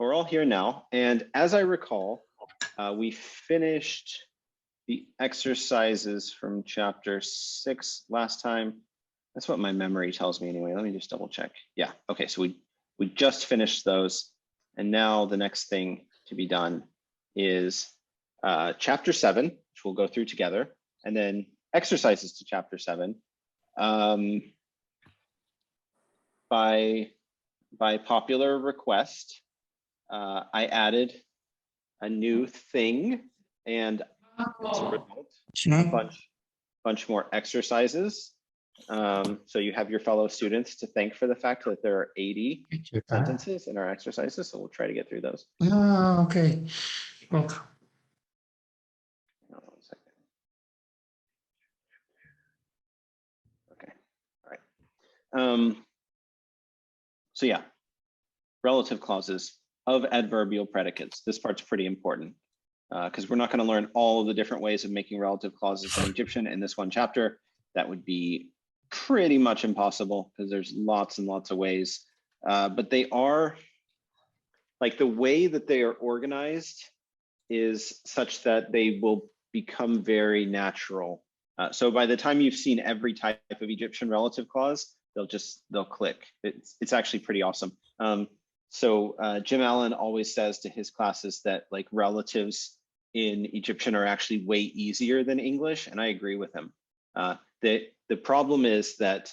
we're all here now. And as I recall, we finished the exercises from chapter 6 last time. That's what my memory tells me anyway. Let me just double check. Yeah, okay, so we just finished those. And now the next thing to be done is chapter 7, which we'll go through together, and then exercises to chapter 7. By popular request, I added a new thing, and as a result, a bunch more exercises. So you have your fellow students to thank for the fact that there are 80 sentences in our exercises. So we'll try to get through those. Oh, okay. Okay. Hold on a second. Okay. All right. So yeah, relative clauses of adverbial predicates. This part's pretty important because we're not going to learn all of the different ways of making relative clauses in Egyptian in this one chapter. That would be pretty much impossible because there's lots and lots of ways. But they are, like, the way that they are organized is such that they will become very natural. So by the time you've seen every type of Egyptian relative clause, they'll click. It's actually pretty awesome. So Jim Allen always says to his classes that, like, relatives in Egyptian are actually way easier than English, and I agree with him. The problem is that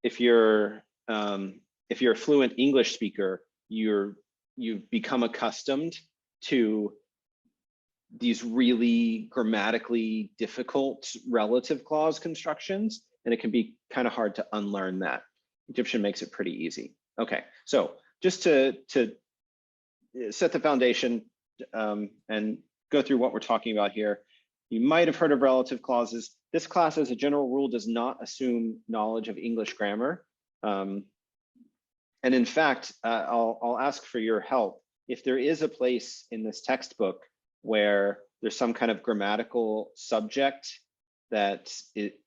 if you're a fluent English speaker, you've become accustomed to these really grammatically difficult relative clause constructions, and it can be kind of hard to unlearn that. Egyptian makes it pretty easy. Okay, so just to set the foundation and go through what we're talking about here, you might have heard of relative clauses. This class, as a general rule, does not assume knowledge of English grammar. And in fact, I'll ask for your help. If there is a place in this textbook where there's some kind of grammatical subject that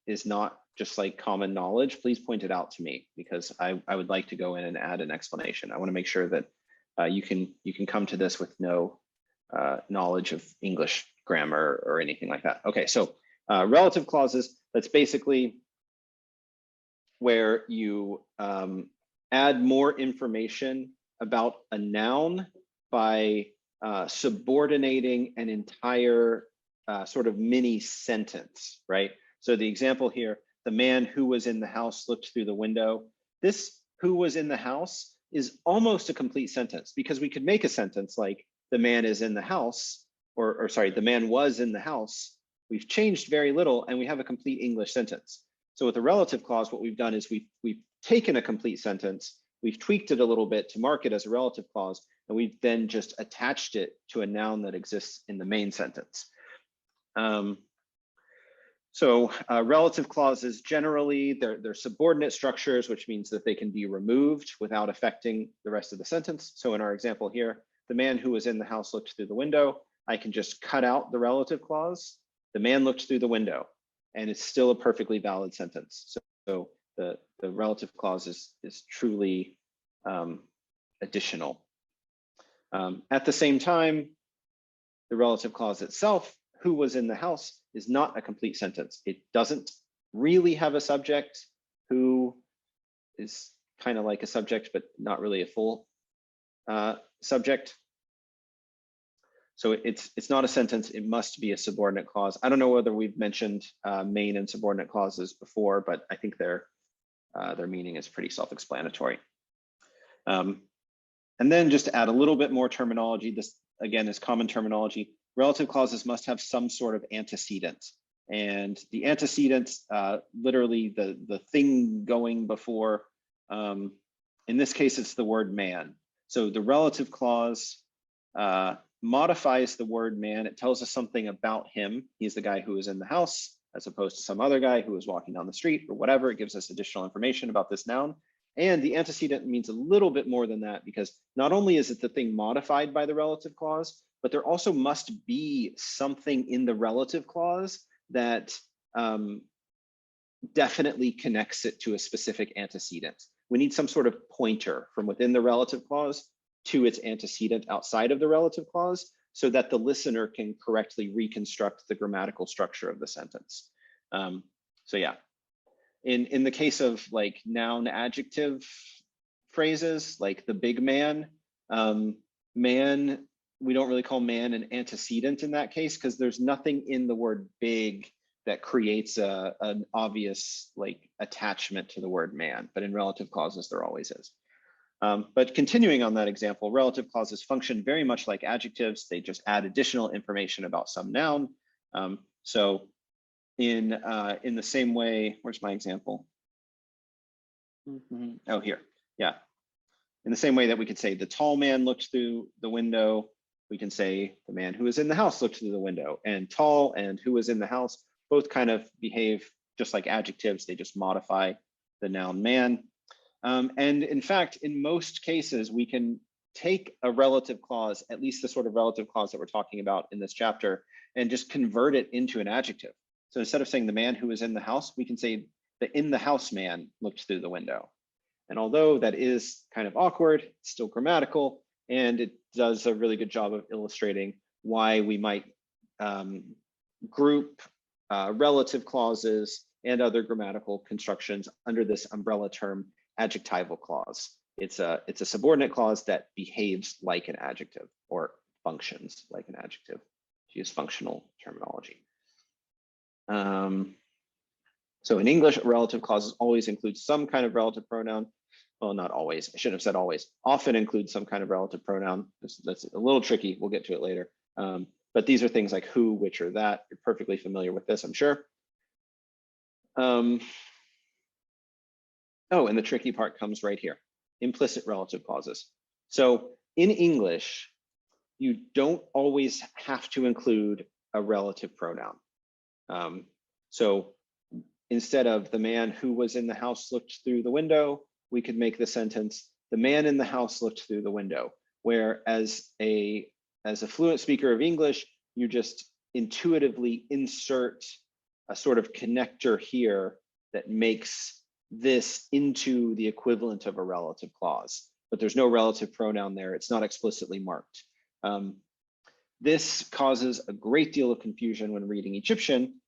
is not just like common knowledge, please point it out to me, because I would like to go in and add an explanation. I want to make sure that you can come to this with no knowledge of English grammar or anything like that. Okay, so relative clauses, that's basically where you add more information about a noun by subordinating an entire sort of mini sentence, right? So the example here, the man who was in the house looked through the window. This who was in the house is almost a complete sentence, because we could make a sentence like the man is in the house, or sorry, the man was in the house. We've changed very little and we have a complete English sentence. So with a relative clause, what we've done is we've taken a complete sentence, we've tweaked it a little bit to mark it as a relative clause, and we've then just attached it to a noun that exists in the main sentence. So relative clauses, generally, they're subordinate structures, which means that they can be removed without affecting the rest of the sentence. So in our example here, the man who was in the house looked through the window. I can just cut out the relative clause. The man looked through the window, and it's still a perfectly valid sentence. So the relative clause is truly additional. At the same time, the relative clause itself, who was in the house, is not a complete sentence. It doesn't really have a subject. Who is kind of like a subject, but not really a full subject. So it's not a sentence, it must be a subordinate clause. I don't know whether we've mentioned main and subordinate clauses before, but I think their meaning is pretty self-explanatory. And then just to add a little bit more terminology, this again is common terminology. Relative clauses must have some sort of antecedent. And the antecedent, literally the thing going before, in this case, it's the word man. So the relative clause modifies the word man. It tells us something about him. He's the guy who is in the house, as opposed to some other guy who is walking down the street or whatever. It gives us additional information about this noun. And the antecedent means a little bit more than that, because not only is it the thing modified by the relative clause, but there also must be something in the relative clause that definitely connects it to a specific antecedent. We need some sort of pointer from within the relative clause to its antecedent outside of the relative clause so that the listener can correctly reconstruct the grammatical structure of the sentence. So yeah, in the case of like noun adjective phrases, like the big man, man, we don't really call man an antecedent in that case because there's nothing in the word big that creates an obvious like attachment to the word man, but in relative clauses there always is. But continuing on that example, relative clauses function very much like adjectives. They just add additional information about some noun. So in the same way, where's my example? Oh, here, yeah. In the same way that we could say the tall man looked through the window, we can say the man who was in the house looked through the window, and tall and who was in the house both kind of behave just like adjectives. They just modify the noun man. And in fact, in most cases, we can take a relative clause, at least the sort of relative clause that we're talking about in this chapter, and just convert it into an adjective. So instead of saying the man who was in the house, we can say the in the house man looked through the window. And although that is kind of awkward, it's still grammatical, and it does a really good job of illustrating why we might group relative clauses and other grammatical constructions under this umbrella term, adjectival clause. It's a subordinate clause that behaves like an adjective or functions like an adjective, to use functional terminology. So in English, relative clauses always include some kind of relative pronoun. Well, not always, I shouldn't have said always. Often include some kind of relative pronoun. That's a little tricky, we'll get to it later. But these are things like who, which, or that. You're perfectly familiar with this, I'm sure. Oh, and the tricky part comes right here, implicit relative clauses. So in English, you don't always have to include a relative pronoun. So instead of the man who was in the house looked through the window, we could make the sentence, the man in the house looked through the window, where as a fluent speaker of English, you just intuitively insert a sort of connector here that makes this into the equivalent of a relative clause, but there's no relative pronoun there. It's not explicitly marked. This causes a great deal of confusion when reading Egyptian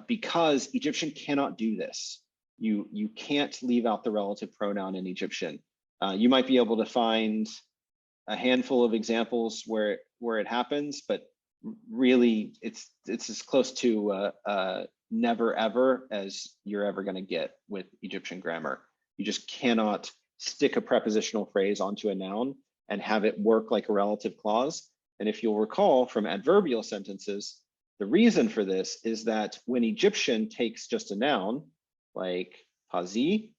because Egyptian cannot do this. You can't leave out the relative pronoun in Egyptian. You might be able to find a handful of examples where it happens, but really it's as close to never ever as you're ever going to get with Egyptian grammar. You just cannot stick a prepositional phrase onto a noun and have it work like a relative clause. And if you'll recall from adverbial sentences, the reason for this is that when Egyptian takes just a noun like pazi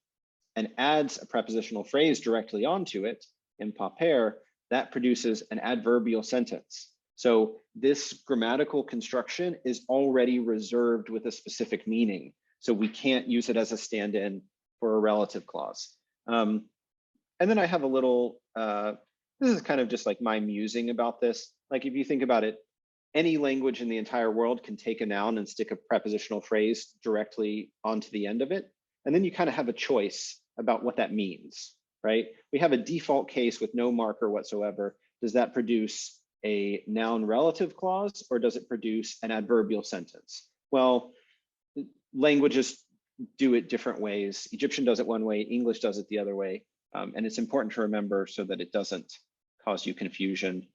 and adds a prepositional phrase directly onto it in paper, that produces an adverbial sentence. So this grammatical construction is already reserved with a specific meaning. So we can't use it as a stand-in for a relative clause. And then I have a little, this is kind of just like my musing about this. Like if you think about it, any language in the entire world can take a noun and stick a prepositional phrase directly onto the end of it. And then you kind of have a choice about what that means, right? We have a default case with no marker whatsoever. Does that produce a noun relative clause or does it produce an adverbial sentence? Well, languages do it different ways. Egyptian does it one way, English does it the other way. And it's important to remember so that it doesn't cause you confusion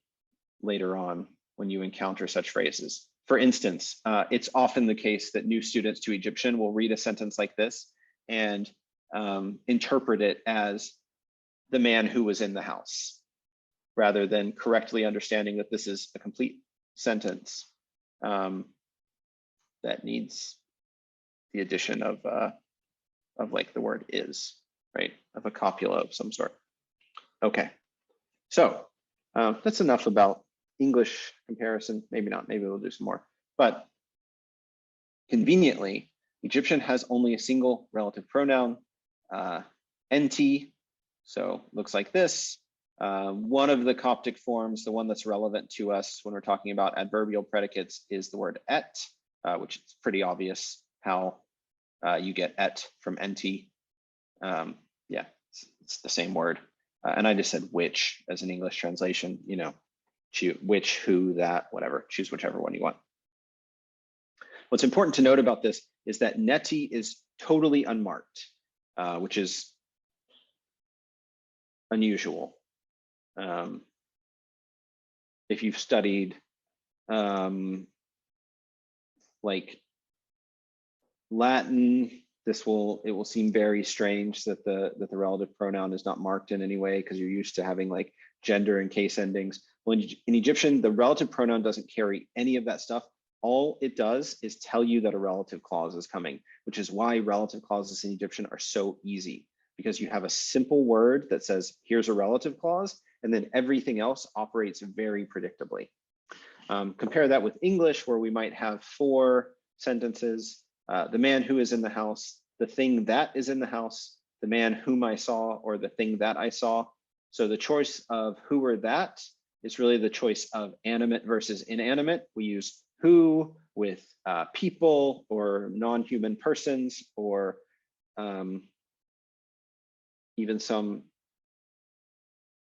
later on when you encounter such phrases. For instance, it's often the case that new students to Egyptian will read a sentence like this and interpret it as the man who was in the house, rather than correctly understanding that this is a complete sentence that needs the addition of like the word is, right? Of a copula of some sort. Okay, so that's enough about English comparison. Maybe not, maybe we'll do some more. But conveniently, Egyptian has only a single relative pronoun, nt. So looks like this. One of the Coptic forms, the one that's relevant to us when we're talking about adverbial predicates, is the word et, which is pretty obvious how you get et from nt. Yeah, it's the same word. And I just said which as an English translation, you know, choose which, who, that, whatever, choose whichever one you want. What's important to note about this is that neti is totally unmarked, which is unusual. If you've studied like Latin, it will seem very strange that the relative pronoun is not marked in any way because you're used to having like gender and case endings. Well, in Egyptian, the relative pronoun doesn't carry any of that stuff. All it does is tell you that a relative clause is coming, which is why relative clauses in Egyptian are so easy, because you have a simple word that says, here's a relative clause, and then everything else operates very predictably. Compare that with English, where we might have 4 sentences: the man who is in the house, the thing that is in the house, the man whom I saw, or the thing that I saw. So the choice of who or that is really the choice of animate versus inanimate. We use who with people or non-human persons, or even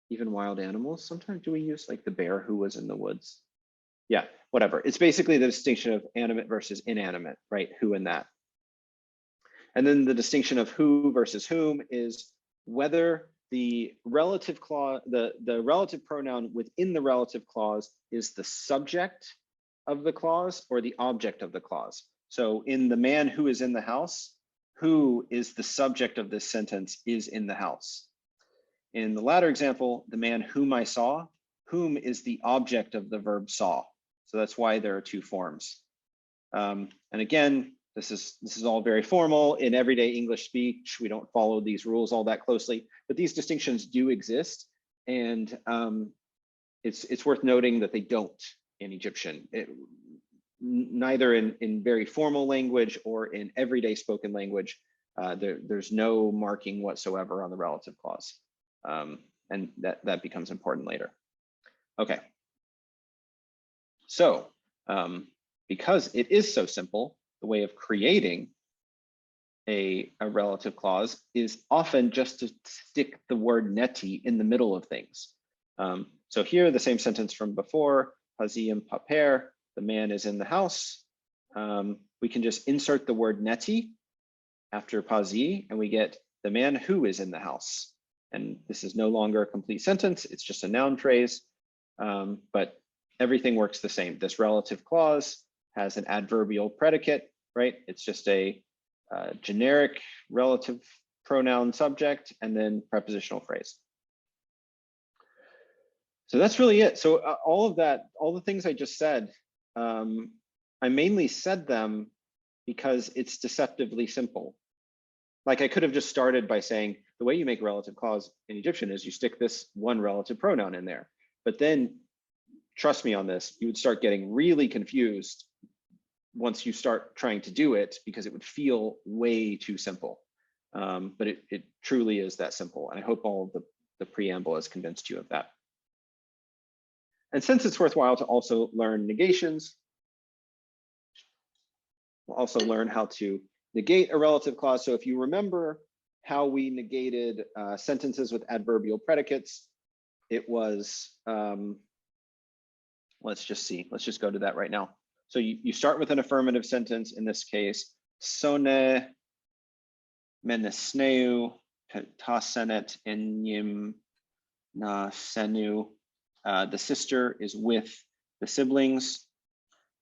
wild animals. Sometimes do we use like the bear who was in the woods? Yeah, whatever. It's basically the distinction of animate versus inanimate, right? Who and that. And then the distinction of who versus whom is whether the relative clause, the relative pronoun within the relative clause is the subject of the clause or the object of the clause. So in the man who is in the house, who is the subject of this sentence is in the house. In the latter example, the man whom I saw, whom is the object of the verb saw. So that's why there are 2 forms. And again, this is all very formal. In everyday English speech, we don't follow these rules all that closely, but these distinctions do exist. And it's worth noting that they don't in Egyptian. Neither in very formal language or in everyday spoken language, there's no marking whatsoever on the relative clause. And that becomes important later. Okay. So because it is so simple, the way of creating a relative clause is often just to stick the word neti in the middle of things. So here, the same sentence from before, Hazim paper, the man is in the house. We can just insert the word neti after pazi, and we get the man who is in the house. And this is no longer a complete sentence, it's just a noun phrase, but everything works the same. This relative clause has an adverbial predicate, right? It's just a generic relative pronoun subject and then prepositional phrase. So that's really it. So all of that, all the things I just said, I mainly said them because it's deceptively simple. Like I could have just started by saying the way you make relative clause in Egyptian is you stick this one relative pronoun in there. But then, trust me on this, you would start getting really confused once you start trying to do it, because it would feel way too simple. But it truly is that simple. And I hope all of the preamble has convinced you of that. And since it's worthwhile to also learn negations, we'll also learn how to negate a relative clause. So if you remember how we negated sentences with adverbial predicates, it was, let's just see, let's just go to that right now. So you start with an affirmative sentence, in this case, sone menesneu tasenet enyim na senu. The sister is with the siblings.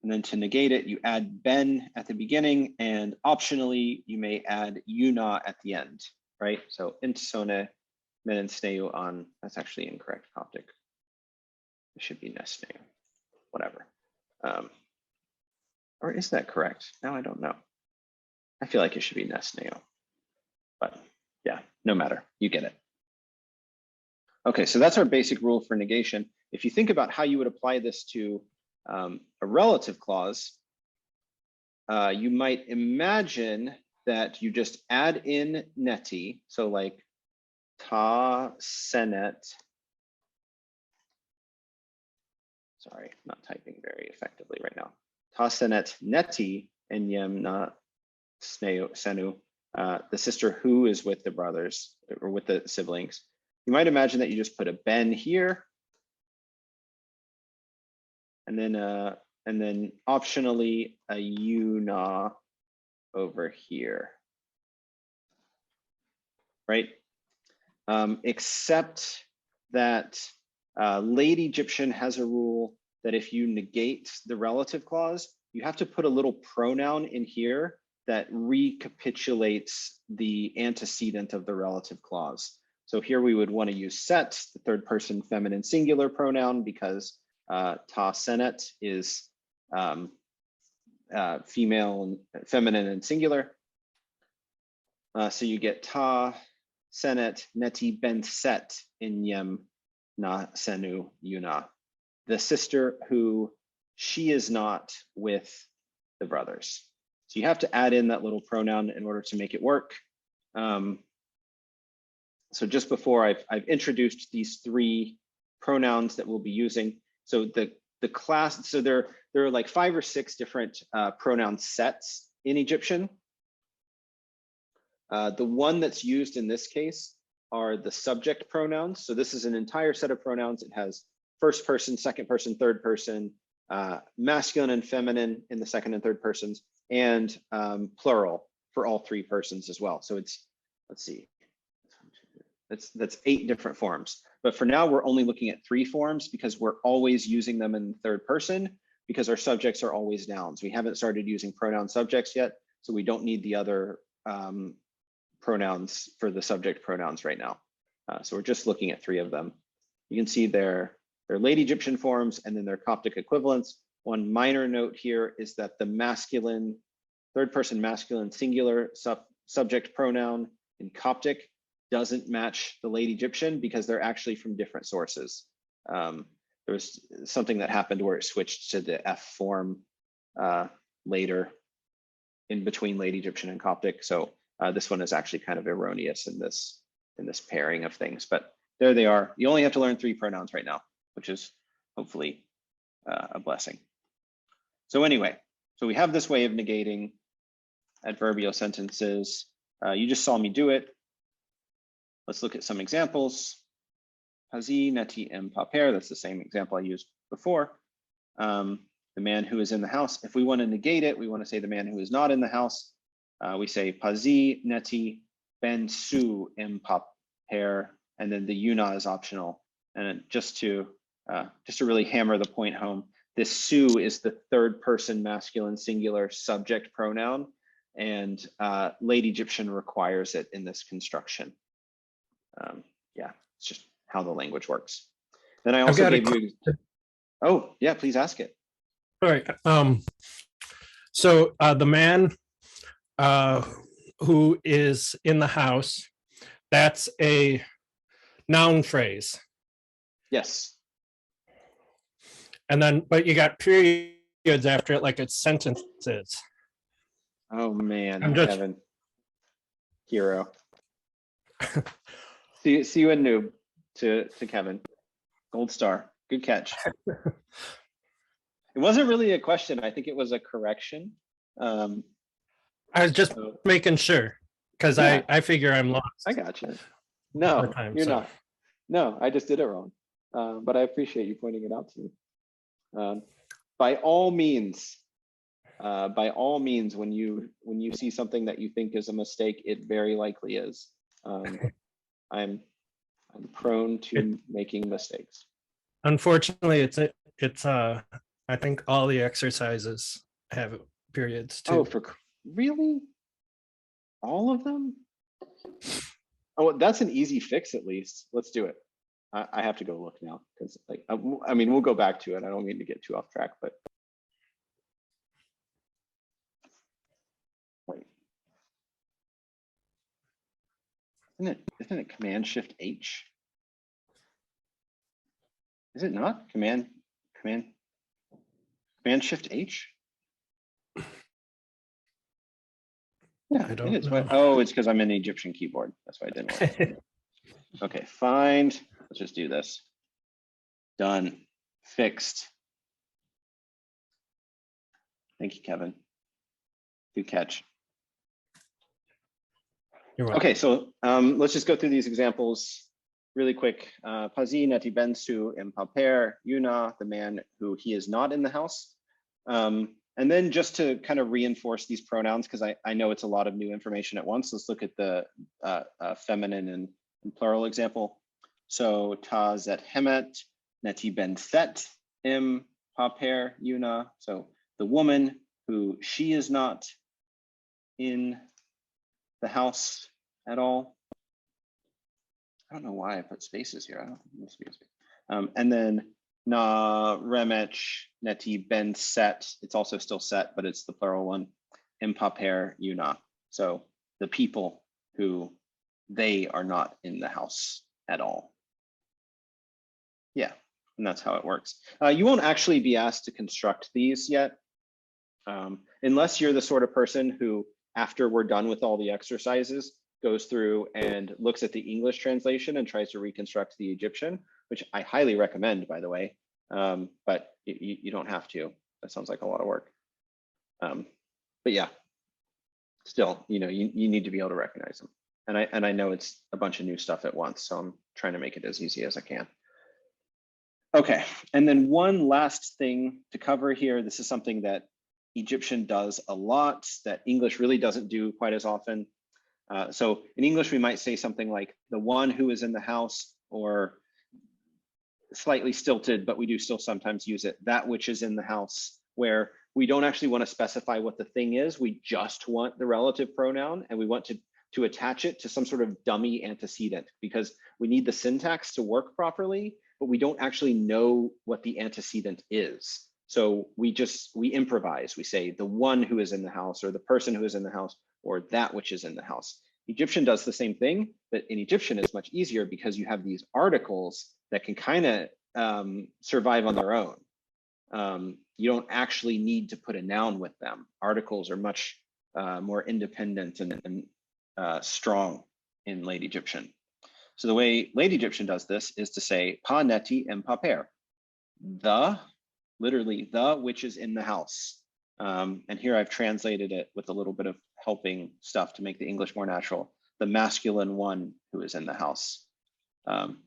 And then to negate it, you add ben at the beginning, and optionally, you may add una at the end, right? So intsone menesneu on, that's actually incorrect Coptic. It should be nesneu, whatever. Or is that correct? Now I don't know. I feel like it should be nesneu, but yeah, no matter, you get it. Okay, so that's our basic rule for negation. If you think about how you would apply this to a relative clause, you might imagine that you just add in neti, so like ta senet. Sorry, I'm not typing very effectively right now. Ta senet neti enyem na senu, the sister who is with the brothers or with the siblings. you might imagine that you just put a ben here, and then optionally a una over here, right? Except that late Egyptian has a rule that if you negate the relative clause, you have to put a little pronoun in here that recapitulates the antecedent of the relative clause. So here we would want to use set, the third person feminine singular pronoun, because ta senet is female and feminine and singular. So you get ta senet neti ben set inyem na senu yuna, the sister who she is not with the brothers. So you have to add in that little pronoun in order to make it work. So just before I've introduced these three pronouns that we'll be using. So the class, so there are like 5 or 6 different pronoun sets in Egyptian. The one that's used in this case are the subject pronouns. So this is an entire set of pronouns. It has first person, second person, third person, masculine and feminine in the second and third persons, and plural for all 3 persons as well. So it's, let's see, that's 8 different forms. But for now, we're only looking at 3 forms because we're always using them in the third person because our subjects are always nouns. We haven't started using pronoun subjects yet, so we don't need the other pronouns for the subject pronouns right now. So we're just looking at 3 of them. You can see their late Egyptian forms and then their Coptic equivalents. One minor note here is that the masculine, third person masculine singular subject pronoun in Coptic doesn't match the late Egyptian because they're actually from different sources. There was something that happened where it switched to the F form later in between late Egyptian and Coptic. So this one is actually kind of erroneous in this pairing of things, but there they are. You only have to learn 3 pronouns right now, which is hopefully a blessing. So anyway, so we have this way of negating adverbial sentences. You just saw me do it. Let's look at some examples. Hazi neti em paper, that's the same example I used before. The man who is in the house. If we want to negate it, we want to say the man who is not in the house. We say pazi neti ben su em paper, and then the una is optional. And just to really hammer the point home, this su is the third person masculine singular subject pronoun, and late Egyptian requires it in this construction. Yeah, it's just how the language works. Then I also gave you, oh yeah, please ask it. All right. So the man who is in the house, that's a noun phrase. Yes. And then, but you got periods after it, like it's sentences. Oh man, I'm just... Kevin. Hero. See you in noob to Kevin. Gold star. Good catch. It wasn't really a question. I think it was a correction. I was just making sure because yeah. I figure I'm lost. I got you. No, you're not. No, I just did it wrong. But I appreciate you pointing it out to me. By all means, when you see something that you think is a mistake, it very likely is. I'm prone to making mistakes. Unfortunately, it's I think all the exercises have periods too. Oh, really? All of them? Oh, that's an easy fix at least. Let's do it. I have to go look now because, like, I mean, we'll go back to it. I don't mean to get too off track, but wait, isn't it Command Shift H? Is it not Command Shift H? Yeah, it is. Oh, it's because I'm in the Egyptian keyboard. That's why I didn't work. Okay, find. Let's just do this. Done. Fixed. Thank you, Kevin. Good catch. You're welcome. Okay, so let's just go through these examples. really quick, Pazi neti bensu impaper yuna, the man who he is not in the house. And then just to kind of reinforce these pronouns, because I know it's a lot of new information at once, let's look at the feminine and plural example. So ta zet hemet neti benset im paper yuna. So the woman who she is not in the house at all. I don't know why I put spaces here. I don't think this space. And then na remech neti ben set. It's also still set, but it's the plural one. Impaper yuna. So the people who they are not in the house at all. Yeah, and that's how it works. You won't actually be asked to construct these yet, unless you're the sort of person who, after we're done with all the exercises, goes through and looks at the English translation and tries to reconstruct the Egyptian, which I highly recommend, by the way, but you don't have to. That sounds like a lot of work. But yeah, still, you need to be able to recognize them. And I know it's a bunch of new stuff at once, so I'm trying to make it as easy as I can. Okay, and then one last thing to cover here. This is something that Egyptian does a lot that English really doesn't do quite as often. So in English, we might say something like the one who is in the house, or slightly stilted, but we do still sometimes use it, that which is in the house, where we don't actually want to specify what the thing is. We just want the relative pronoun, and we want to attach it to some sort of dummy antecedent, because we need the syntax to work properly, but we don't actually know what the antecedent is. So we improvise. We say the one who is in the house, or the person who is in the house, or that which is in the house. Egyptian does the same thing, but in Egyptian it's much easier because you have these articles that can kind of survive on their own. You don't actually need to put a noun with them. Articles are much more independent and strong in Late Egyptian. So the way Late Egyptian does this is to say pa neti em paper, literally the which is in the house. And here I've translated it with a little bit of helping stuff to make the English more natural. The masculine one who is in the house.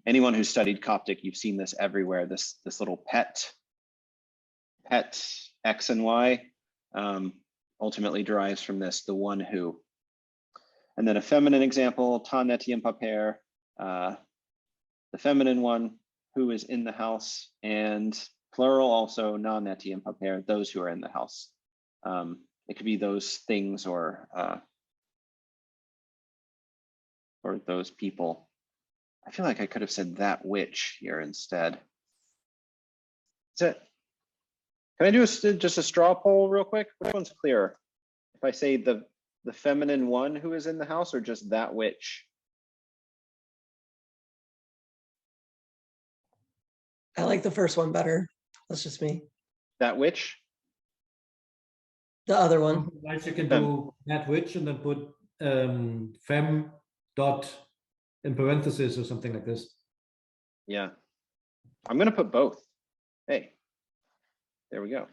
Anyone who's studied Coptic, you've seen this everywhere. This little pet X and Y ultimately derives from this, the one who. And then a feminine example, ta neti em paper, the feminine one who is in the house, and plural also na neti em paper, those who are in the house. It could be those things or those people. I feel like I could have said that which here instead. Can I do just a straw poll real quick? Which one's clearer? If I say the feminine one who is in the house, or just that which? I like the first one better. That's just me. That which? The other one. Otherwise, you can do that which and then put fem dot in parentheses or something like this. Yeah, I'm gonna put both. Hey, there we go.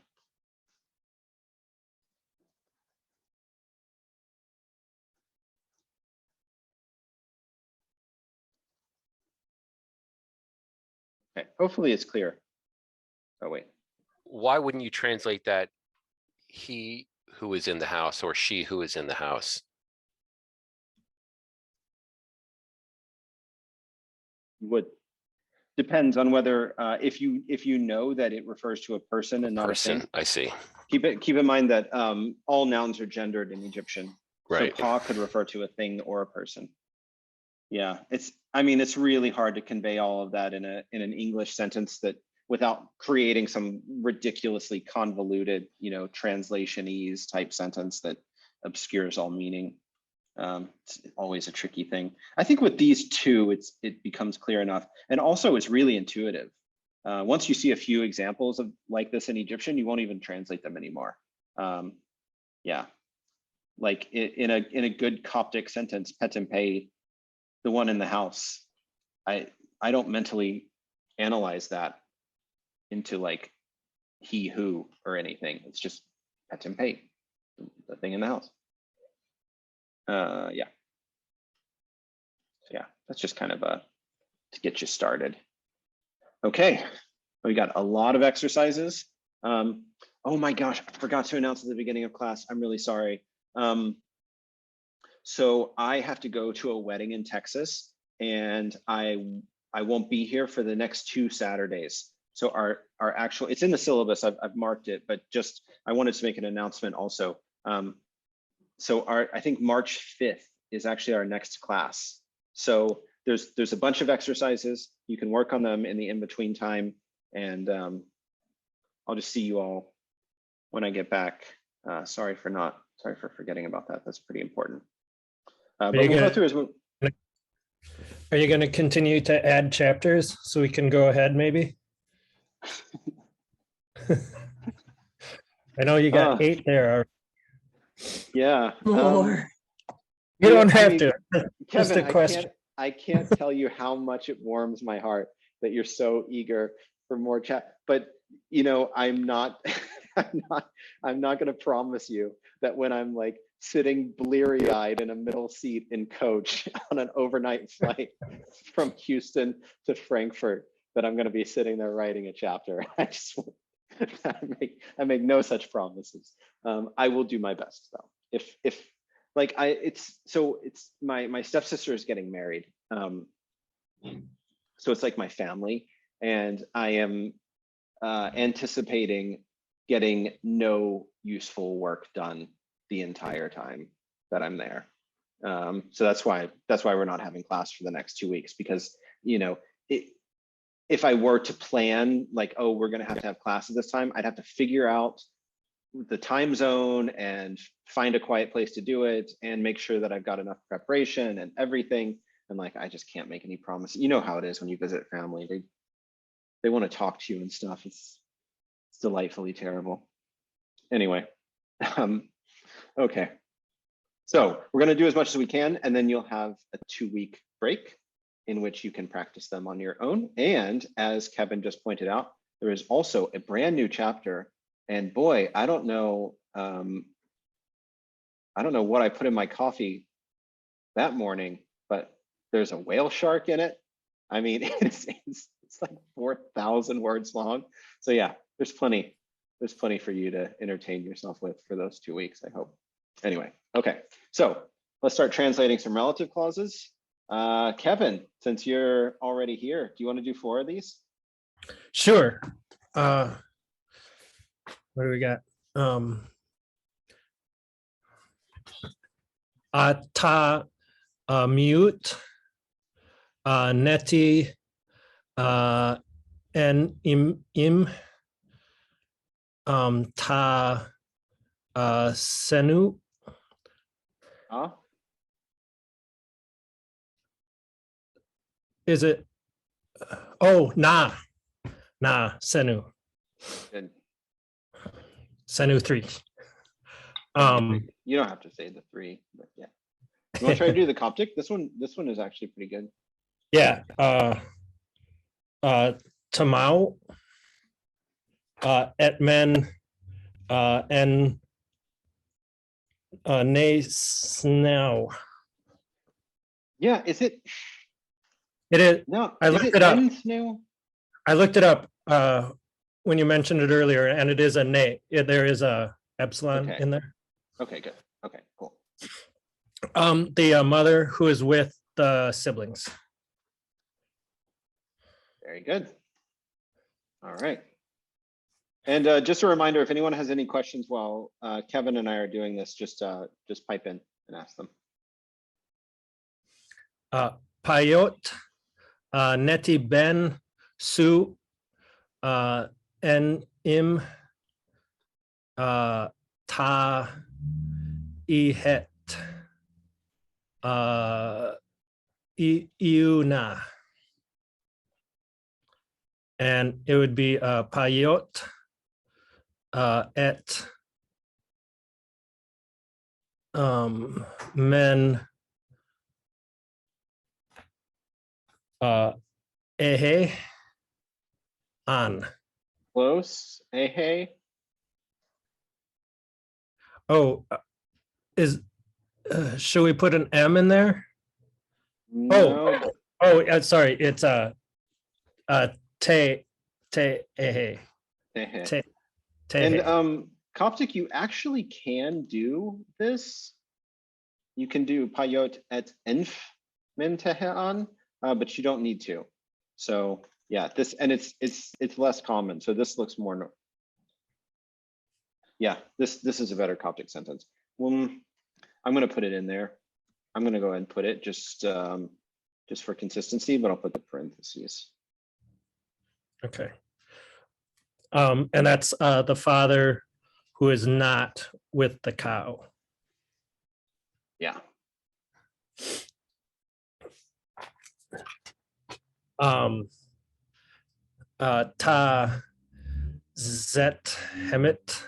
Okay, hopefully it's clear. Oh wait. Why wouldn't you translate that he who is in the house or she who is in the house? Would depends on whether if you know that it refers to a person and not a thing. I see. Keep in mind that all nouns are gendered in Egyptian. Right. So pa could refer to a thing or a person. Yeah, it's really hard to convey all of that in an English sentence that without creating some ridiculously convoluted, translation-ese type sentence that obscures all meaning. It's always a tricky thing. I think with these two, it becomes clear enough. And also it's really intuitive. Once you see a few examples of like this in Egyptian, you won't even translate them anymore. Yeah, like in a good Coptic sentence, petempe, the one in the house, I don't mentally analyze that into like he who or anything. It's just petempe, the thing in the house. Yeah. So yeah, that's just kind of a to get you started. Okay, we got a lot of exercises. Oh my gosh, I forgot to announce at the beginning of class. I'm really sorry. So I have to go to a wedding in Texas, and I won't be here for the next 2 Saturdays. So our actual, it's in the syllabus, I've marked it, but just, I wanted to make an announcement also. So I think March 5th is actually our next class. So there's a bunch of exercises. You can work on them in the in-between time, and I'll just see you all when I get back. Sorry for forgetting about that. That's pretty important. But we'll go through as well. Are you going to continue to add chapters so we can go ahead maybe? I know you got 8 there. Yeah. More. You don't have I mean, to. Just Kevin, a question. I can't tell you how much it warms my heart that you're so eager for more chat. But you know, I'm not going to promise you that when I'm like sitting bleary-eyed in a middle seat in coach on an overnight flight from Houston to Frankfurt, that I'm going to be sitting there writing a chapter. I make no such promises. I will do my best though. If like it's my stepsister is getting married. So it's like my family, and I am anticipating getting no useful work done the entire time that I'm there. So that's why we're not having class for the next 2 weeks, because you know, if I were to plan like, oh, we're going to have class at this time, I'd have to figure out the time zone and find a quiet place to do it and make sure that I've got enough preparation and everything. And like, I just can't make any promises. You know how it is when you visit family. They want to talk to you and stuff. It's delightfully terrible. Anyway, okay. So we're going to do as much as we can, and then you'll have a 2-week break in which you can practice them on your own. And as Kevin just pointed out, there is also a brand new chapter. And boy, I don't know what I put in my coffee that morning, but there's a whale shark in it. I mean, it's like 4,000 words long. So yeah, there's plenty for you to entertain yourself with for those 2 weeks, I hope. Anyway, okay, so let's start translating some relative clauses. Kevin, since you're already here, do you want to do 4 of these? Sure. What do we got? Ta mute, neti, and im, ta senu. Is it? Oh, na senu. Good. Senu 3. You don't have to say the 3, but yeah. You want to try to do the Coptic? This one is actually pretty good. Yeah. Tamau, etmen, and ne snow. Yeah, is it? It is. No, I looked it up. Snow? I looked it up when you mentioned it earlier, and it is a ne. There is a epsilon Okay. in there. Okay, good. Okay, cool. The mother who is with the siblings. Very good. All right. And just a reminder, if anyone has any questions while Kevin and I are doing this, just pipe in and ask them. Payot, neti ben, su, en im, ta, ihet, iuna. And it would be payot, et, men, ehe, an. Close. Hey. Oh, should we put an M in there? No. Oh, sorry. It's te ehe. Te And tehe. Coptic, you actually can do this. You can do payot et enf men tehean, but you don't need to. So yeah, this, and it's less common. So this looks more. Yeah, this is a better Coptic sentence. Well, I'm going to put it in there. I'm going to go ahead and put it just for consistency, but I'll put the parentheses. Okay. And that's the father who is not with the cow. Yeah. Ta zet hemit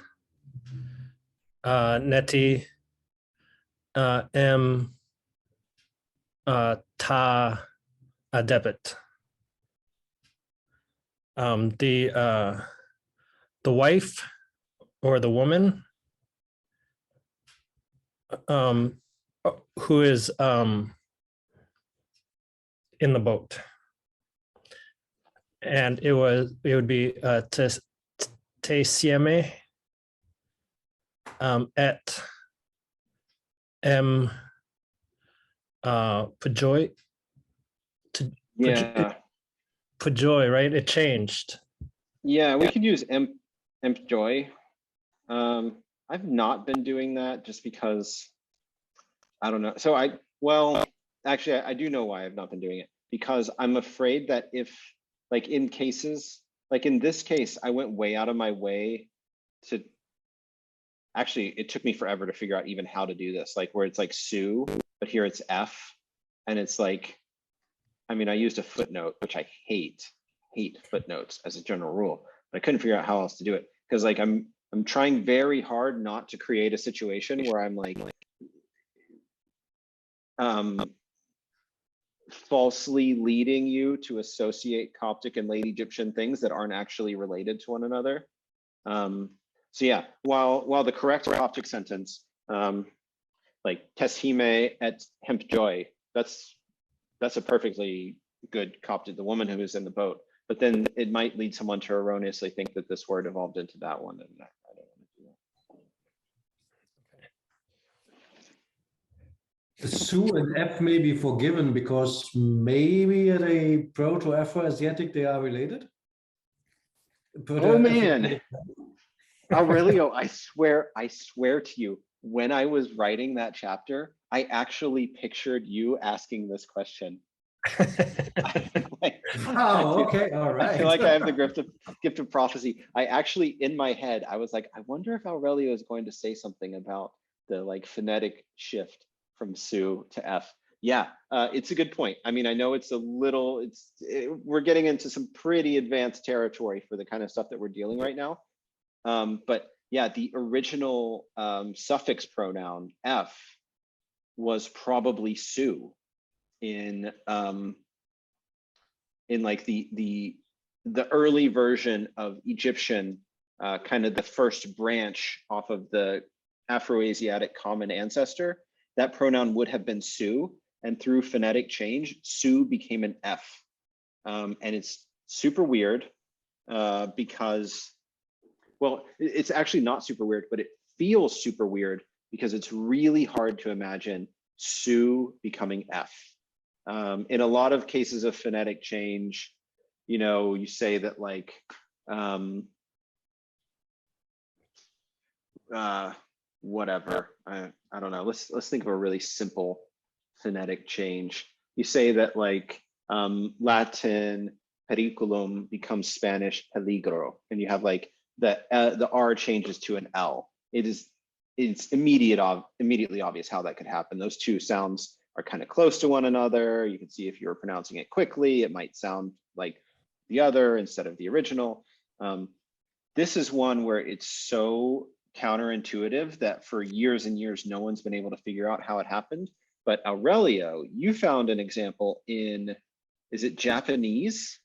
neti m ta adebit. The wife or the woman who is in the boat, and it would be te sieme et m pujoi. Yeah. Pujoi, right? It changed. Yeah, we could use emp joy. I've not been doing that just because I don't know. So actually I do know why I've not been doing it, because I'm afraid that if like in cases, like in this case, I went way out of my way to actually, it took me forever to figure out even how to do this, like where it's like Sue, but here it's F, and it's like, I mean, I used a footnote, which I hate footnotes as a general rule, but I couldn't figure out how else to do it, because like I'm trying very hard not to create a situation where I'm like falsely leading you to associate Coptic and late Egyptian things that aren't actually related to one another. So yeah, while the correct Coptic sentence, like teshime et hemp joy, that's a perfectly good Coptic, the woman who is in the boat. But then it might lead someone to erroneously think that this word evolved into that one, and I don't want to do that. Sue and F may be forgiven because maybe at a Proto-Afro-Asiatic they are related. Oh man, Aurelio, I swear to you, when I was writing that chapter, I actually pictured you asking this question. Oh, okay, all right. I feel like I have the gift of prophecy. I actually, in my head, I was like, I wonder if Aurelio is going to say something about the like phonetic shift from Sue to F. Yeah, it's a good point. I mean, I know it's a little, we're getting into some pretty advanced territory for the kind of stuff that we're dealing right now. But yeah, the original suffix pronoun F was probably Sue in like the early version of Egyptian, kind of the first branch off of the Afro-Asiatic common ancestor. That pronoun would have been Sue, and through phonetic change, Sue became an F. And it's super weird because, well, it's actually not super weird, but it feels super weird because it's really hard to imagine Sue becoming F. In a lot of cases of phonetic change, you know, you say that like, whatever, I don't know. Let's think of a really simple phonetic change. You say that like Latin periculum becomes Spanish peligro, and you have like the R changes to an L. It's immediately obvious how that could happen. Those two sounds are kind of close to one another. You can see if you're pronouncing it quickly, it might sound like the other instead of the original. This is one where it's so counterintuitive that for years and years, no one's been able to figure out how it happened. But Aurelio, you found an example in, is it Japanese?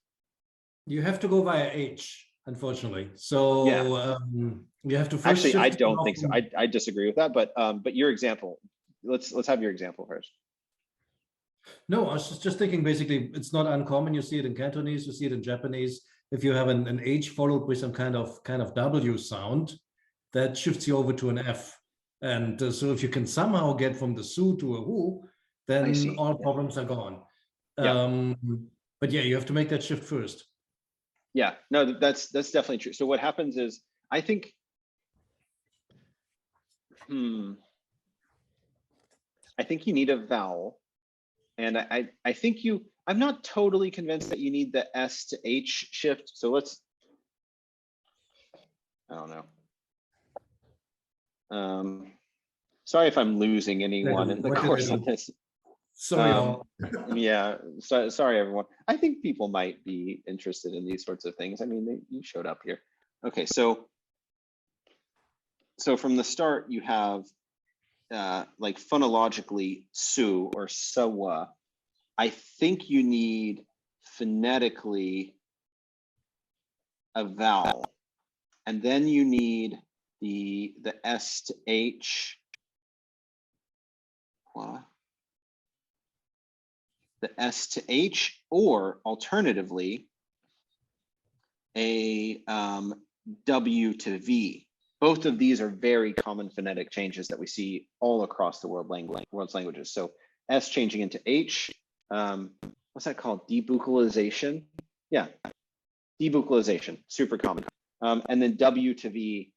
You have to go via H, unfortunately. So Yeah. you have to first. Actually, I shift don't think so. from- I disagree with that. But your example, let's have your example first. No, I was just thinking basically it's not uncommon. You see it in Cantonese, you see it in Japanese. If you have an H followed with some kind of W sound, that shifts you over to an F. And so if you can somehow get from the su to a hu, then see. all Yeah. problems are gone. Yeah. But yeah, you have to make that shift first. Yeah, no, that's definitely true. So what happens is, I think, I think you need a vowel, and I think I'm not totally convinced that you need the S to H shift. So I don't know. Sorry if I'm losing anyone in the What did I course do? of this. Sorry, all. Yeah, sorry everyone. I think people might be interested in these sorts of things. I mean, you showed up here. Okay, so from the start you have like phonologically su or sawa. I think you need phonetically a vowel, and then you need the S to H. What? The S to H, or alternatively, a W to V. Both of these are very common phonetic changes that we see all across the world's languages. So S changing into H, what's that called? Debucalization. Yeah, debucalization, super common. And then W to V,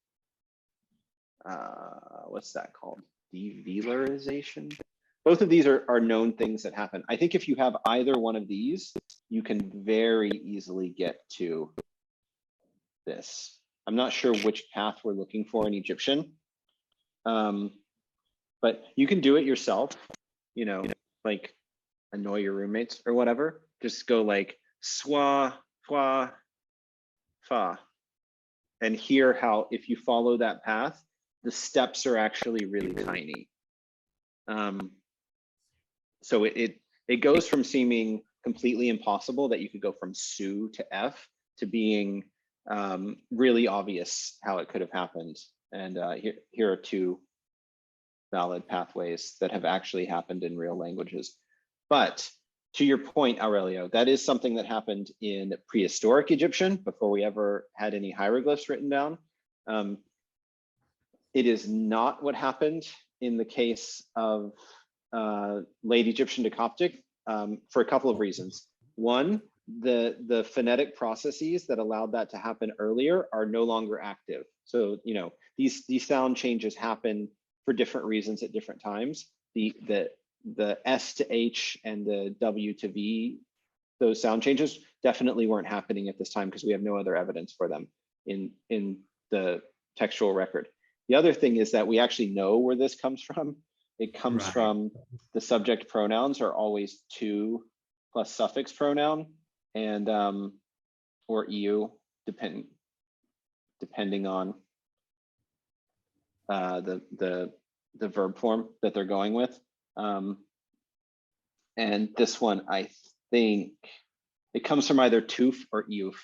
what's that called? Develarization. Both of these are known things that happen. I think if you have either one of these, you can very easily get to this. I'm not sure which path we're looking for in Egyptian, but you can do it yourself, you know, like annoy your roommates or whatever. Just go like swa, fa, fa, and hear how, if you follow that path, the steps are actually really tiny. So it goes from seeming completely impossible that you could go from su to F to being really obvious how it could have happened. And here are two valid pathways that have actually happened in real languages. But to your point, Aurelio, that is something that happened in prehistoric Egyptian before we ever had any hieroglyphs written down. It is not what happened in the case of late Egyptian to Coptic for a couple of reasons. One, the phonetic processes that allowed that to happen earlier are no longer active. So, you know, these sound changes happen for different reasons at different times. The S to H and the W to V, those sound changes definitely weren't happening at this time because we have no other evidence for them in the textual record. The other thing is that we actually know where this comes from. It comes from the subject pronouns are always to plus suffix pronoun and or eu, depending on the verb form that they're going with. And this one, I think it comes from either toof or euf,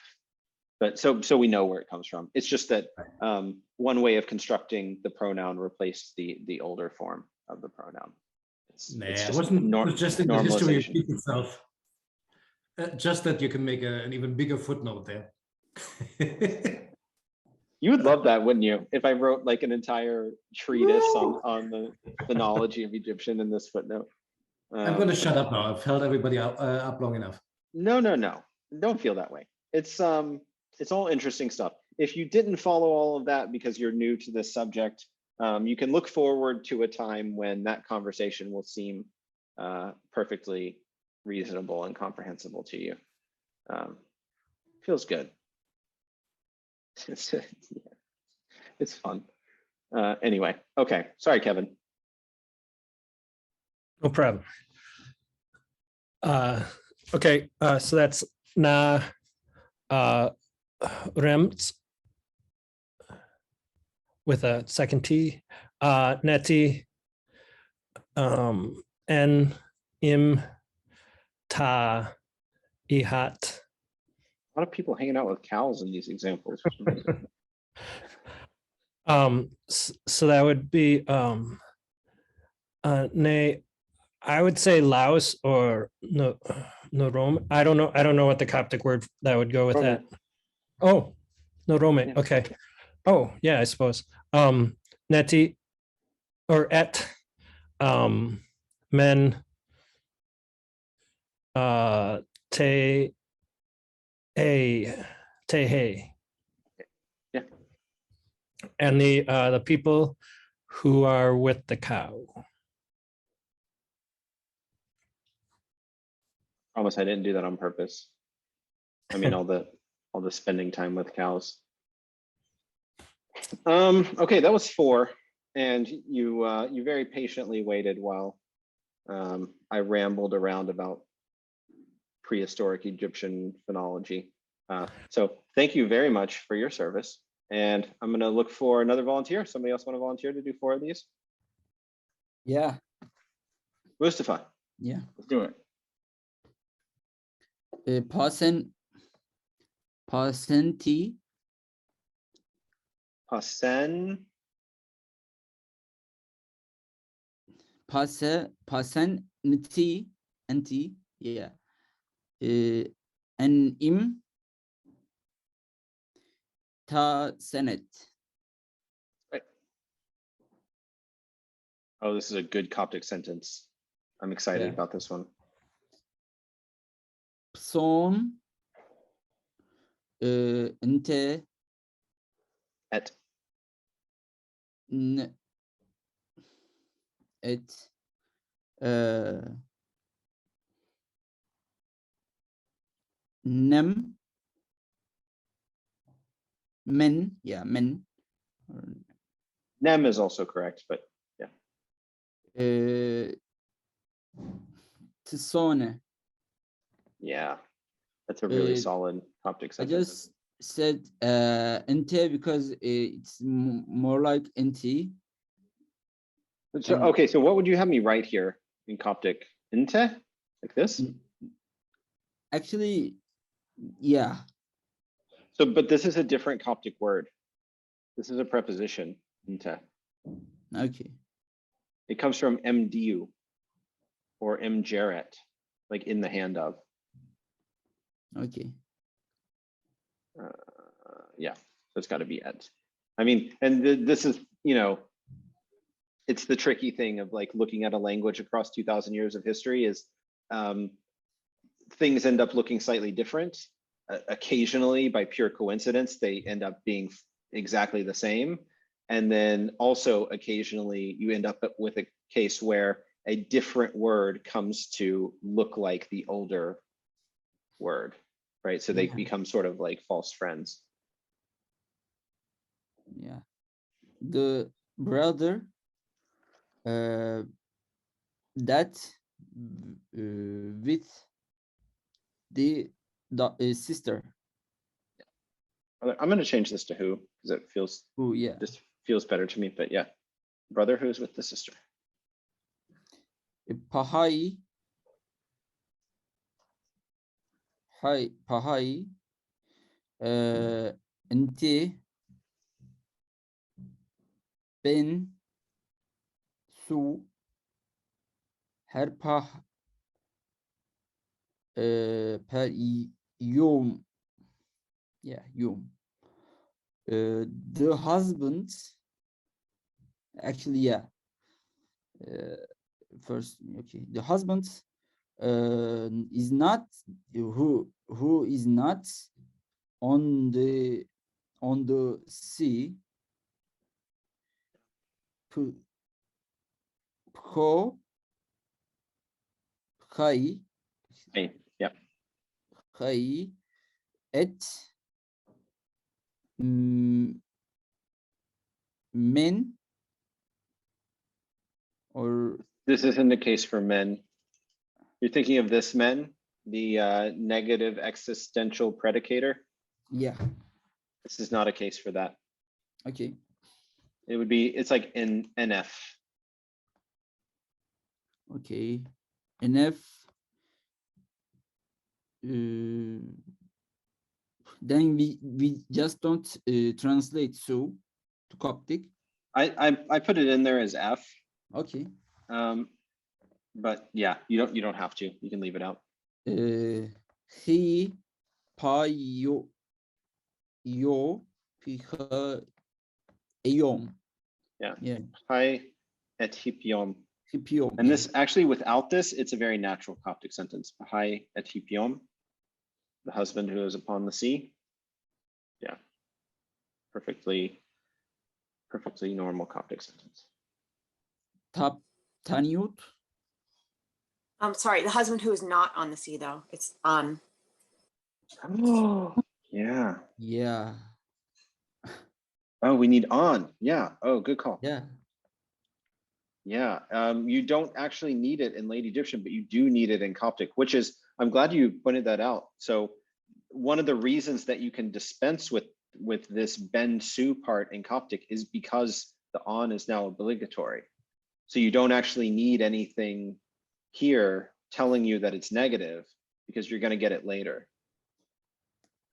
but so we know where it comes from. It's just that one way of constructing the pronoun replaced the older form of the pronoun. It wasn't suggesting the history repeats itself. Just that you can make an even bigger footnote there. You would love that, wouldn't you? If I wrote like an entire treatise on the phonology of Egyptian in this footnote. I'm going to shut up now. I've held everybody up long enough. No. Don't feel that way. It's all interesting stuff. If you didn't follow all of that because you're new to this subject, you can look forward to a time when that conversation will seem perfectly reasonable and comprehensible to you. Feels good. It's fun. Anyway, okay. Sorry, Kevin. No problem. Okay, so that's na remt with a second T, neti, en, im, ta, ihat. A lot of people hanging out with cows in these examples. So that would be ne I would say Laos or no Rome. I don't know. I don't know what the Coptic word that would go with Rome. that. Oh, no Rome. Yeah. Okay. Oh, yeah, I suppose. Neti or et men te hey. Yeah. And the people who are with the cow. Promise I didn't do that on purpose. I mean, all the spending time with cows. Okay, that was 4, and you very patiently waited while I rambled around about prehistoric Egyptian phonology. So thank you very much for your service, and I'm going to look for another volunteer. Somebody else want to volunteer to do 4 of these? Yeah, Mustafa, yeah. let's do it. Percenti, Pasen, percenti, anti, yeah. An im ta senet. oh, this is a good Coptic sentence. I'm excited Yeah. about this one. Pson inte Et, n et nem men, yeah, men. nem is also correct, but Tsone. yeah, that's a really Uh, solid Coptic I sentence. just said inte because it's more like nt. So, and- okay, so what would you have me write here in Coptic? Inte, like this? Actually, yeah. So, but this is a different Coptic word. This is a preposition, inte. Okay. It comes from mdu or mgeret, like in the hand of. Okay. Yeah, so it's got to be et. I mean, and this is, it's the tricky thing of like looking at a language across 2,000 years of history is things end up looking slightly different. Occasionally, by pure coincidence, they end up being exactly the same. And then also occasionally you end up with a case where a different word comes to look like the older word, right? So they Yeah. become sort of like false friends. Yeah. The brother that with the sister. I'm going to change this to who because it feels Oh yeah. just feels better to me. But yeah, brother who's with the sister. Pahai. Hi, Pahai. Inti. Ben. Su. Her pah. Per yom. Yeah, yom. The husband. Actually, yeah. First, okay. The husband is not who is not on the sea. Ko kai Hey, yeah. kai et men or This isn't the case for men. You're thinking of this men, the negative existential predicator. yeah. This is not a case for that. Okay. It would be, it's like in NF. Okay. NF. Then we just don't translate so to Coptic. I put it in there as F. Okay. But yeah, you don't have to. You can leave it out. He payo yo piha eom. Yeah. Yeah. Hi et hipiom. Hipiom. And this actually, without this, it's a very natural Coptic sentence. Hi et hipiom, the husband who is upon the sea. Yeah. Perfectly normal Coptic sentence. Tap taniut. I'm sorry, the husband who is not on the sea, though. It's on. Oh, yeah. Yeah. Oh, we need on. Yeah. Oh, good call. Yeah. Yeah. You don't actually need it in Late Egyptian, but you do need it in Coptic, which is, I'm glad you pointed that out. So one of the reasons that you can dispense with this ben su part in Coptic is because the on is now obligatory. So you don't actually need anything here telling you that it's negative because you're going to get it later.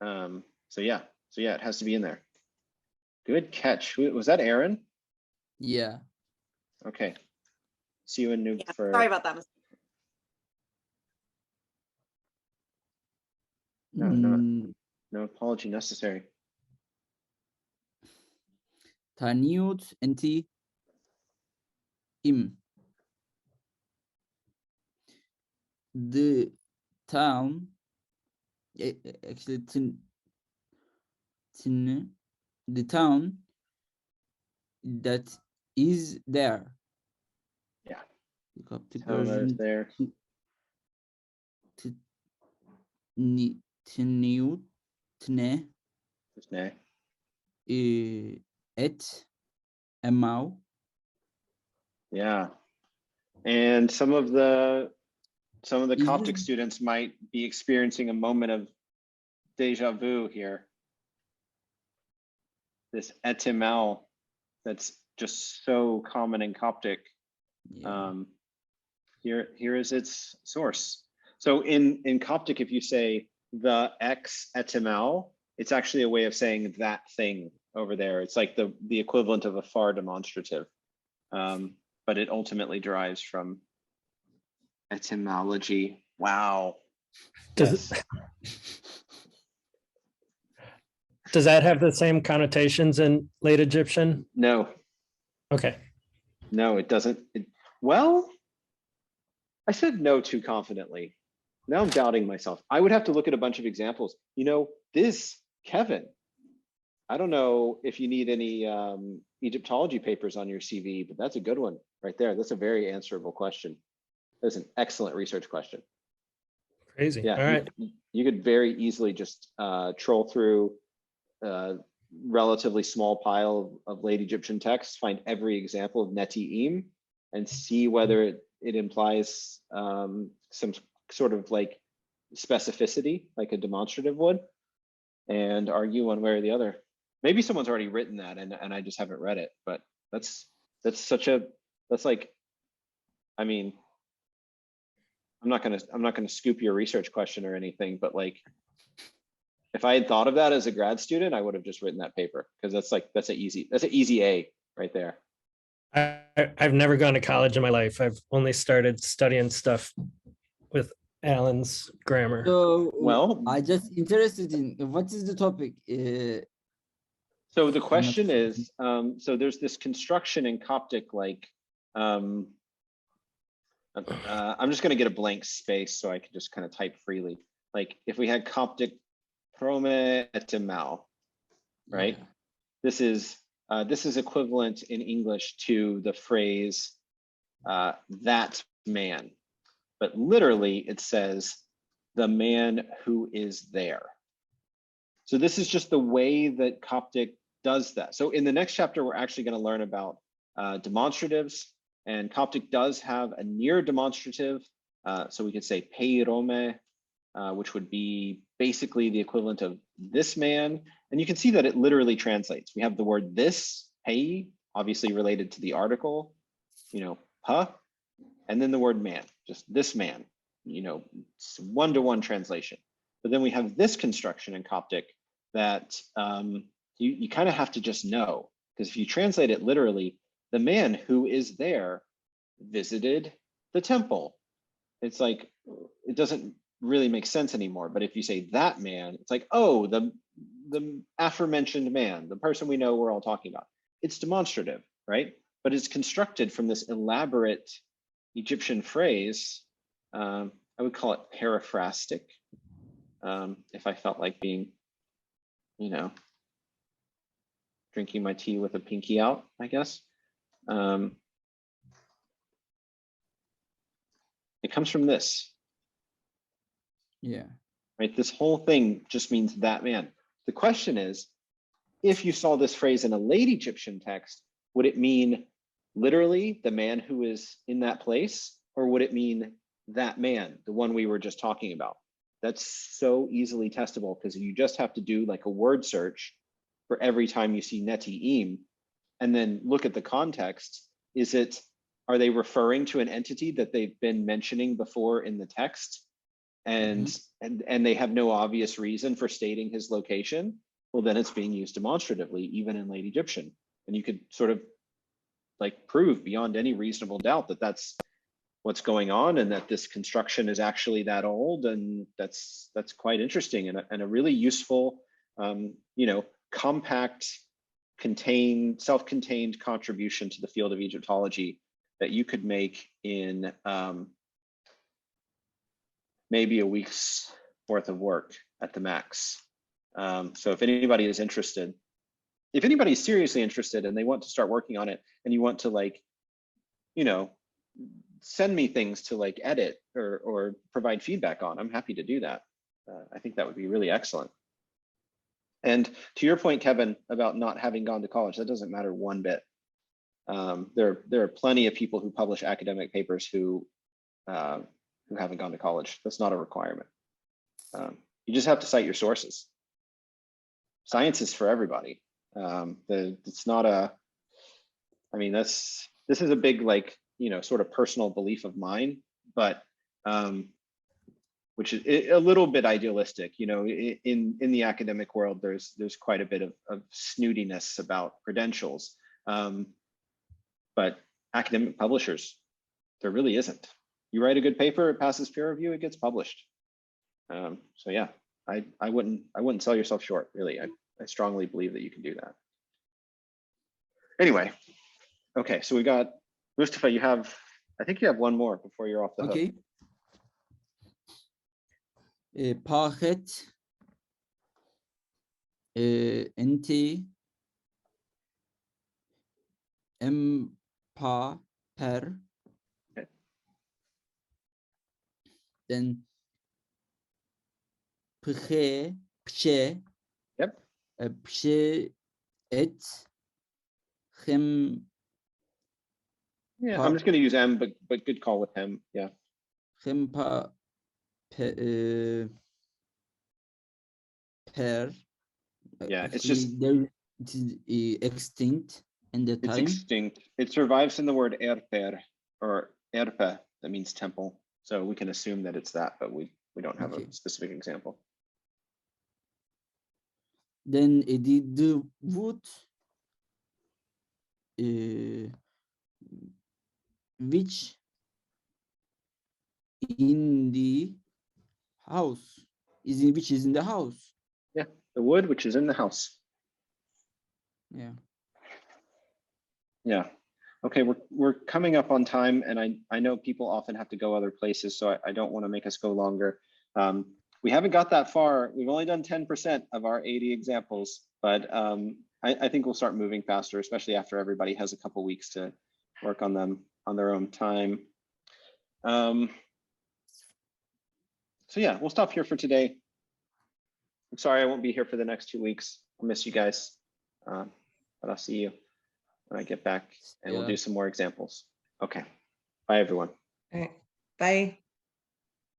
So yeah, it has to be in there. Good catch. Was that Aaron? Yeah. Okay. See you in Noob Yeah, for. sorry about that. No, Mm, no apology necessary. Taniut enti im. The town, actually, the town that is there. Yeah. The Coptic Town that is version. there. Tniut, tne, Just nay. et, emau. Yeah. And some of the Is Coptic this- students might be experiencing a moment of deja vu here. This etimel that's just so common in Coptic. Yeah. Here is its source. So in Coptic, if you say the ex etimel, it's actually a way of saying that thing over there. It's like the equivalent of a far demonstrative, but it ultimately derives from etymology. Wow. Does Yes. Does that have the same connotations in late Egyptian? No, Okay. no, it doesn't. Well, I said no too confidently. Now I'm doubting myself. I would have to look at a bunch of examples. You know, this Kevin, I don't know if you need any Egyptology papers on your CV, but that's a good one right there. That's a very answerable question. That's an excellent research question. Crazy. Yeah, All right. you could very easily just troll through a relatively small pile of late Egyptian texts, find every example of neti'im, and see whether it implies some sort of like specificity, like a demonstrative would, and argue one way or the other. Maybe someone's already written that and I just haven't read it, but that's like, I mean, I'm not gonna scoop your research question or anything, but like, if I had thought of that as a grad student, I would have just written that paper, because that's an easy A right there. I've never gone to college in my life. I've only started studying stuff with Alan's grammar. So, Well, I just interested in what is the topic? so the question sure. is, so there's this construction in Coptic, like, I'm just going to get a blank space so I can just kind of type freely. Like if we had Coptic prome etimau, right? Yeah. This is equivalent in English to the phrase that man, but literally it says the man who is there. So this is just the way that Coptic does that. So in the next chapter, we're actually going to learn about demonstratives, and Coptic does have a near demonstrative. So we could say peirome, which would be basically the equivalent of this man. And you can see that it literally translates. We have the word this, pei, obviously related to the article, you know, huh, and then the word man, just this man, you know, it's one-to-one translation. But then we have this construction in Coptic that you kind of have to just know, because if you translate it literally, the man who is there visited the temple. It's like, it doesn't really make sense anymore. But if you say that man, it's like, oh, the aforementioned man, the person we know we're all talking about. It's demonstrative, right? But it's constructed from this elaborate Egyptian phrase. I would call it paraphrastic, if I felt like being, you know, drinking my tea with a pinky out, I guess. It comes from this. Yeah. Right? This whole thing just means that man. The question is, if you saw this phrase in a late Egyptian text, would it mean literally the man who is in that place, or would it mean that man, the one we were just talking about? That's so easily testable because you just have to do like a word search for every time you see neti'im, and then look at the context. Are they referring to an entity that they've been mentioning before in the text? And they have no obvious reason for stating his location? Well, then it's being used demonstratively, even in late Egyptian. And you could sort of like prove beyond any reasonable doubt that that's what's going on, and that this construction is actually that old. And that's quite interesting, and a really useful, you know, compact, self-contained contribution to the field of Egyptology that you could make in maybe a week's worth of work at the max. So if anybody is interested, if anybody's seriously interested and they want to start working on it, and you want to, like, you know, send me things to like edit or provide feedback on, I'm happy to do that. I think that would be really excellent. And to your point, Kevin, about not having gone to college, that doesn't matter one bit. There are plenty of people who publish academic papers who haven't gone to college. That's not a requirement. You just have to cite your sources. Science is for everybody. It's not a, I mean, this is a big, like, you know, sort of personal belief of mine, but which is a little bit idealistic. You know, in the academic world, there's quite a bit of snootiness about credentials, but academic publishers, there really isn't. You write a good paper, it passes peer review, it gets published. So yeah, I wouldn't sell yourself short, really. I strongly believe that you can do that. Anyway, okay, so we got Mustafa. I think you have one more before you're off the hook. Okay. Paket. Enti. Per. Okay. Then pche. Yep. Pche et. Hem. Yeah, I'm just going to use M, but good call with him. Yeah. Hem per. Yeah, it's Actually, just there, it is extinct in the it's time. extinct. It survives in the word erper or erpe, that means temple. So we can assume that it's that, but we don't have Okay. a specific example. Then the wood, which in the house which is in the house. Yeah, the wood which is in the house. Yeah. Yeah. Okay, we're coming up on time, and I know people often have to go other places, so I don't want to make us go longer. We haven't got that far. We've only done 10% of our 80 examples, but I think we'll start moving faster, especially after everybody has a couple weeks to work on them on their own time. So yeah, we'll stop here for today. I'm sorry I won't be here for the next 2 weeks. I'll miss you guys, but I'll see you when I get back, and we'll do some more examples. Okay, bye everyone. All right, bye.